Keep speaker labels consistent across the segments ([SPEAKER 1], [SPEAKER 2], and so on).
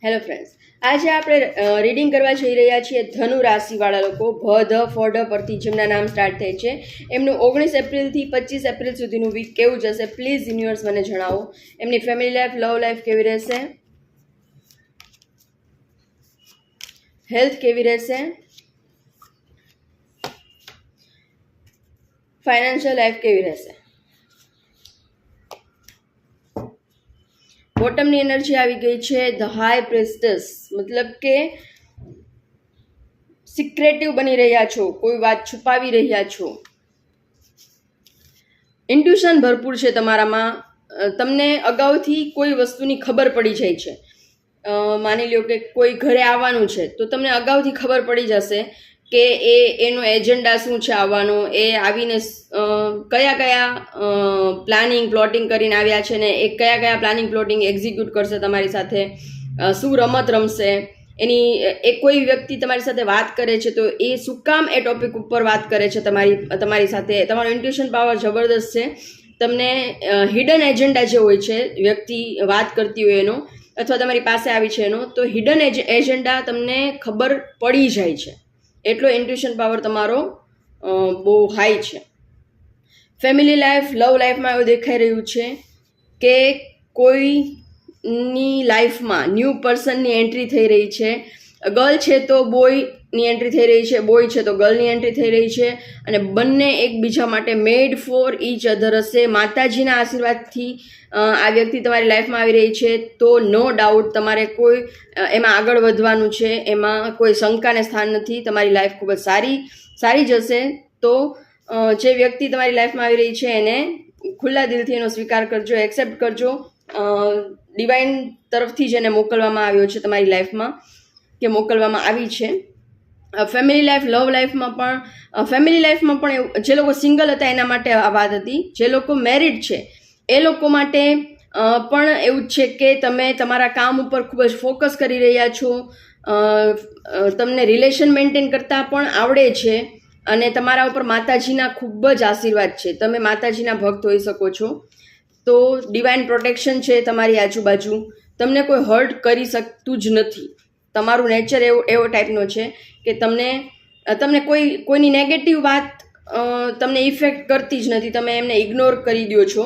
[SPEAKER 1] Hello friends, આજે આપણે reading કરવા જઈ રહ્યા છીએ ધનુ રાશિવાળા લોકો. ભ ધ ફ ઢ પરથી જેમના નામ સ્ટાર્ટ થાય છે એમનું 19 એપ્રિલથી 25 એપ્રિલ સુધીનું વીક કેવું જશે પ્લીઝ યુનિવર્સ મને જણાવો. એમની ફેમિલી લાઈફ, લવ લાઈફ કેવી રહેશે, હેલ્થ કેવી રહેશે, ફાઇનાન્શિયલ લાઈફ કેવી રહેશે. બોટમની એનર્જી આવી ગઈ છે ધ હાઈ પ્રેસ્ટસ, મતલબ કે સિક્રેટિવ બની રહ્યા છો, કોઈ વાત છુપાવી રહ્યા છો. ઇન્ટ્યુશન ભરપૂર છે તમારામાં, તમને અગાઉથી કોઈ વસ્તુની ખબર પડી જાય છે. માની લ્યો કે કોઈ ઘરે આવવાનું છે તો તમને અગાઉથી ખબર પડી જશે કે એનો એજન્ડા શું છે આવવાનો, એ આવીને કયા કયા પ્લાનિંગ પ્લોટિંગ કરીને આવ્યા છે ને એ કયા કયા પ્લાનિંગ પ્લોટિંગ એક્ઝિક્યુટ કરશે તમારી સાથે, શું રમત રમશે. એની એ કોઈ વ્યક્તિ તમારી સાથે વાત કરે છે તો એ શું કામ એ ટોપિક ઉપર વાત કરે છે તમારી સાથે. તમારો ઇન્ટ્યુશન પાવર જબરદસ્ત છે. તમને હિડન એજન્ડા જે હોય છે વ્યક્તિ વાત કરતી હોય એનો અથવા તમારી પાસે આવી છે એનો, તો હિડન એજન્ડા તમને ખબર પડી જાય છે. એટલો ઇન્ટ્યુશન પાવર તમારો બહુ હાઈ છે. ફેમિલી લાઈફ, લવ લાઈફમાં એવું દેખાઈ રહ્યું છે કે કોઈની લાઈફમાં ન્યૂ પર્સનની એન્ટ્રી થઈ રહી છે. ગર્લ છે તો બોયની એન્ટ્રી થઈ રહી છે, બોય છે તો ગર્લની એન્ટ્રી થઈ રહી છે અને બંને એકબીજા માટે મેડ ફોર ઈચ અધર હશે. માતાજીના આશીર્વાદથી આ વ્યક્તિ તમારી લાઈફમાં આવી રહી છે તો નો ડાઉટ તમારે કોઈ એમાં આગળ વધવાનું છે, એમાં કોઈ શંકાને સ્થાન નથી. તમારી લાઈફ ખૂબ જ સારી જશે. તો જે વ્યક્તિ તમારી લાઈફમાં આવી રહી છે એને ખુલ્લા દિલથી એનો સ્વીકાર કરજો, એક્સેપ્ટ કરજો. ડિવાઇન તરફથી જ એને મોકલવામાં આવ્યો છે તમારી લાઈફમાં, કે મોકલવામાં આવી છે. ફેમિલી લાઈફ, લવ લાઈફમાં પણ, ફેમિલી લાઈફમાં પણ જે લોકો સિંગલ હતા એના માટે આ વાત હતી. જે લોકો મેરિડ છે એ લોકો માટે પણ એવું જ છે કે તમે તમારા કામ ઉપર ખૂબ જ ફોકસ કરી રહ્યા છો. તમને રિલેશન મેન્ટેન કરતાં પણ આવડે છે અને તમારા ઉપર માતાજીના ખૂબ જ આશીર્વાદ છે. તમે માતાજીના ભક્ત હોઈ શકો છો. તો ડિવાઇન પ્રોટેક્શન છે તમારી આજુબાજુ. તમને કોઈ હર્ટ કરી શકતું જ નથી. તમારું નેચર એવો ટાઈપનો છે કે તમને કોઈની નેગેટિવ વાત તમને ઇફેક્ટ કરતી જ નથી, તમે એમને ઇગ્નોર કરી દો છો.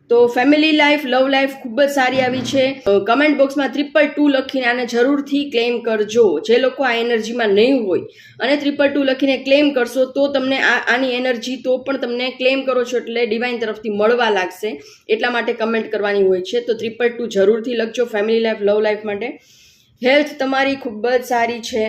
[SPEAKER 1] તો ફેમિલી લાઈફ, લવ લાઈફ ખૂબ જ સારી આવી છે. કમેન્ટ બોક્સમાં 222 લખીને આને જરૂરથી ક્લેમ કરજો. જે લોકો આ એનર્જીમાં નહીં હોય અને 222 લખીને ક્લેમ કરશો તો તમને આની એનર્જી તો પણ તમને ક્લેમ કરો છો એટલે ડિવાઇન તરફથી મળવા લાગશે. એટલા માટે કમેન્ટ કરવાની હોય છે. તો 222 જરૂરથી લખજો ફેમિલી લાઈફ, લવ લાઈફ માટે. હેલ્થ તમારી ખૂબ જ સારી છે,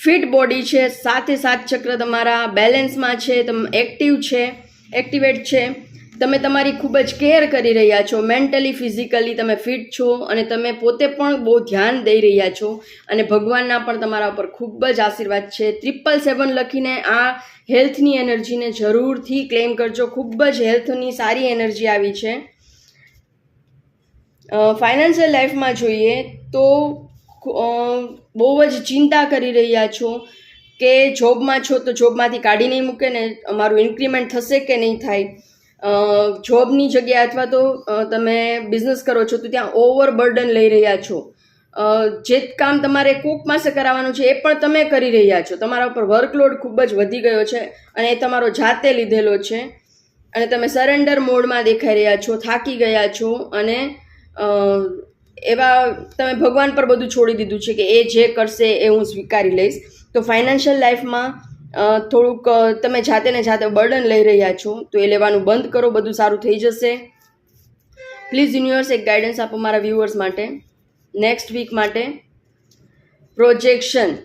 [SPEAKER 1] ફિટ બોડી છે, 7 ચક્ર તમારા બેલેન્સમાં છે, તમે એક્ટિવેટ છે. તમે તમારી ખૂબ જ કેર કરી રહ્યા છો. મેન્ટલી, ફિઝિકલી તમે ફિટ છો અને તમે પોતે પણ બહુ ધ્યાન દઈ રહ્યા છો અને ભગવાનના પણ તમારા ઉપર ખૂબ જ આશીર્વાદ છે. 777 લખીને આ હેલ્થની એનર્જીને જરૂરથી ક્લેમ કરજો. ખૂબ જ હેલ્થની સારી એનર્જી આવી છે. ફાઇનાન્શિયલ લાઈફમાં જોઈએ તો બહુ જ ચિંતા કરી રહ્યા છો કે જોબમાં છો તો જોબમાંથી કાઢી નહીં મૂકે ને અમારું ઇન્ક્રીમેન્ટ થશે કે નહીં થાય. જોબની જગ્યાએ અથવા તો તમે બિઝનેસ કરો છો તો ત્યાં ઓવર બર્ડન લઈ રહ્યા છો. જે કામ તમારે કોક પાસે કરાવવાનું છે એ પણ તમે કરી રહ્યા છો. તમારા ઉપર વર્કલોડ ખૂબ જ વધી ગયો છે અને એ તમારો જાતે લીધેલો છે અને તમે સરેન્ડર મોડમાં દેખાઈ રહ્યા છો, થાકી ગયા છો અને એવા તમે ભગવાન પર બધું છોડી દીધું છે કે એ જે કરશે એ હું સ્વીકારી લઈશ. તો ફાઇનાન્શિયલ લાઈફમાં થોડુંક તમે જાતે બર્ડન લઈ રહ્યા છો તો એ લેવાનું બંધ કરો, બધું સારું થઈ જશે. પ્લીઝ યુનિવર્સ એક ગાઈડન્સ આપો મારા વ્યુઅર્સ માટે નેક્સ્ટ વીક માટે. પ્રોજેક્શન,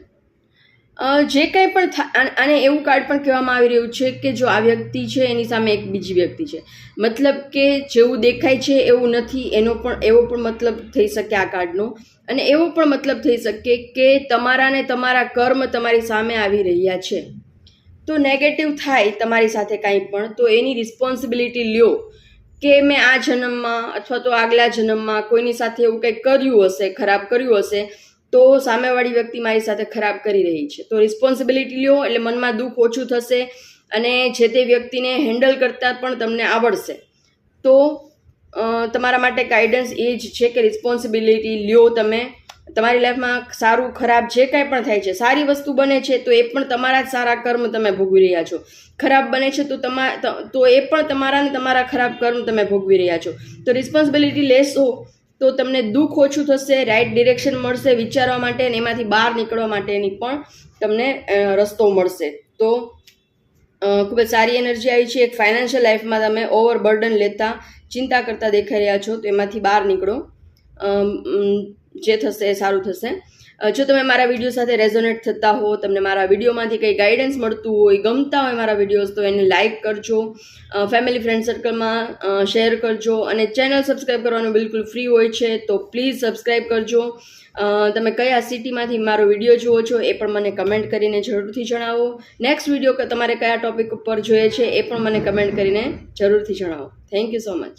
[SPEAKER 1] જે કંઈ પણ આને એવું કાર્ડ પણ કહેવામાં આવી રહ્યું છે કે જો આ વ્યક્તિ છે એની સામે એક બીજી વ્યક્તિ છે, મતલબ કે જેવું દેખાય છે એવું નથી, એવો પણ મતલબ થઈ શકે આ કાર્ડનો. અને એવો પણ મતલબ થઈ શકે કે તમારા ને તમારા કર્મ તમારી સામે આવી રહ્યા છે. તો નેગેટિવ થાય તમારી સાથે કાંઈ પણ તો એની રિસ્પોન્સિબિલિટી લ્યો કે મેં આ જન્મમાં અથવા તો આગલા જન્મમાં કોઈની સાથે એવું કંઈક કર્યું હશે, ખરાબ કર્યું હશે તો સામેવાળી વ્યક્તિ મારી સાથે ખરાબ કરી રહી છે. તો રિસ્પોન્સિબિલિટી લ્યો એટલે મનમાં દુઃખ ઓછું થશે અને જે તે વ્યક્તિને હેન્ડલ કરતાં પણ તમને આવડશે. તો તમારા માટે ગાઈડન્સ એ જ છે કે રિસ્પોન્સિબિલિટી લ્યો તમે. તમારી લાઈફમાં સારું ખરાબ જે કાંઈ પણ થાય છે, સારી વસ્તુ બને છે તો એ પણ તમારા જ સારા કર્મ તમે ભોગવી રહ્યા છો, ખરાબ બને છે તો એ પણ તમારા ને તમારા ખરાબ કર્મ તમે ભોગવી રહ્યા છો. તો રિસ્પોન્સિબિલિટી લેશો તો તમને દુઃખ ઓછું થશે, રાઈટ ડિરેક્શન મળશે વિચારવા માટે, અને એમાંથી બહાર નીકળવા માટેની પણ તમને રસ્તો મળશે. તો ખૂબ જ સારી એનર્જી આવી છે. એક ફાઇનાન્શિયલ લાઈફમાં તમે ઓવર બર્ડન લેતા, ચિંતા કરતા દેખાઈ રહ્યા છો, તો એમાંથી બહાર નીકળો. જે થશે એ સારું થશે. જો તમે મારા વિડીયો સાથે રેઝોનેટ થતા હો, તમને મારા વિડીયોમાંથી કંઈ ગાઈડન્સ મળતું હોય, ગમતા હોય મારા વિડીયોઝ, તો એને લાઇક કરજો, ફેમિલી ફ્રેન્ડ સર્કલમાં શેર કરજો, અને ચેનલ સબસ્ક્રાઈબ કરવાનું બિલકુલ ફ્રી હોય છે, તો પ્લીઝ સબસ્ક્રાઈબ કરજો. તમે કયા સિટીમાંથી મારો વિડીયો જુઓ છો એ પણ મને કમેન્ટ કરીને જરૂરથી જણાવો. નેક્સ્ટ વિડીયો તમારે કયા ટોપિક ઉપર જોઈએ છે એ પણ મને કમેન્ટ કરીને જરૂરથી જણાવો. Thank you so much.